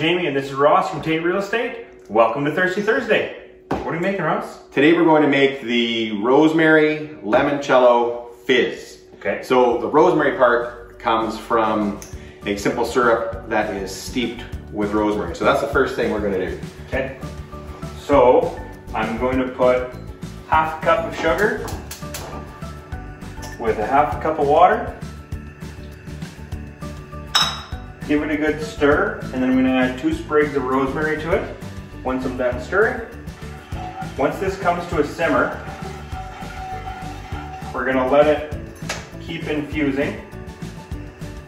Jamie and this is Ross from Tait Real Estate. Welcome to Thirsty Thursday. What are you making, Ross? Today we're going to make the Rosemary Limoncello Fizz. Okay. So the rosemary part comes from a simple syrup that is steeped with rosemary. So that's the first thing we're going to do. Okay. So I'm going to put half a cup of sugar with a half a cup of water. Give it a good stir, and then I'm going to add 2 sprigs of rosemary to it once I'm done stirring. Once this comes to a simmer, we're going to let it keep infusing,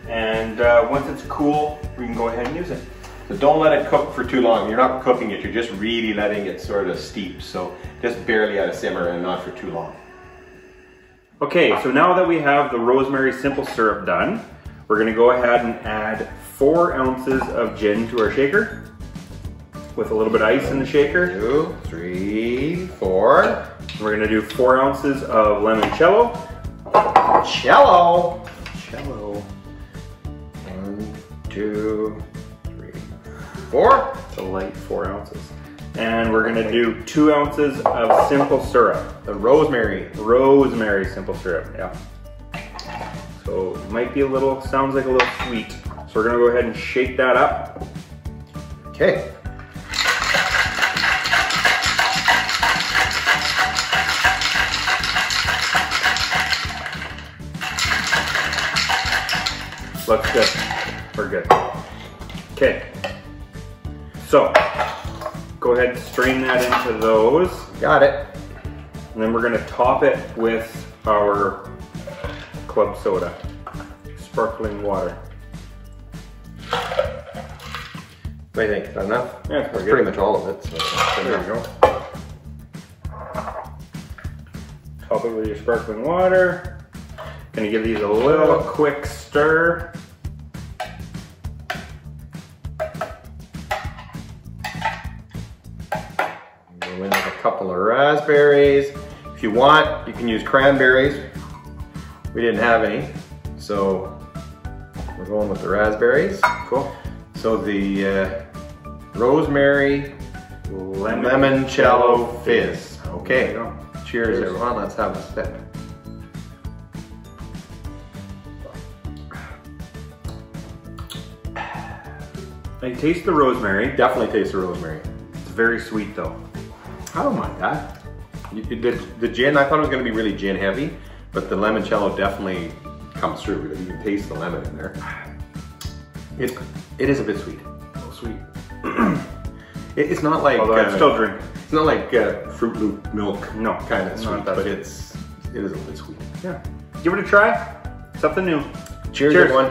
and once it's cool, we can go ahead and use it. So don't let it cook for too long. You're not cooking it, you're just really letting it sort of steep. So just barely at a simmer and not for too long. Okay, so now that we have the rosemary simple syrup done, we're going to go ahead and add 4 ounces of gin to our shaker with a little bit of ice in the shaker. 2, 3, 4. We're going to do 4 ounces of limoncello. Cello. 1, 2, 3, 4. It's a light 4 ounces. And we're going to do 2 ounces of simple syrup. The rosemary. Rosemary simple syrup, yeah. So it might be a little, sounds like a little sweet. So we're going to go ahead and shake that up. Okay. Looks good. We're good. Okay. So go ahead and strain that into those. Got it. And then we're going to top it with our club soda, sparkling water. What do you think? Is that enough? Yeah, that's pretty much all of it. So there you go. Top it with your sparkling water. Gonna give these a little quick stir. Go in with a couple of raspberries. If you want, you can use cranberries. We didn't have any, so we're going with the raspberries. Cool. So the Rosemary Limoncello Fizz. Okay, cheers everyone, let's have a sip. I taste the rosemary. Definitely taste the rosemary. It's very sweet though. I don't mind that. The gin, I thought it was going to be really gin heavy, but the limoncello definitely comes through. You can taste the lemon in there. It is a bit sweet. A little sweet. It's not like. Although I'm still drinking. It's not like Fruit Loop milk. No, kind of sweet, but sweet. it is a little bit sweet. Yeah. Give it a try. Something new. Cheers, everyone.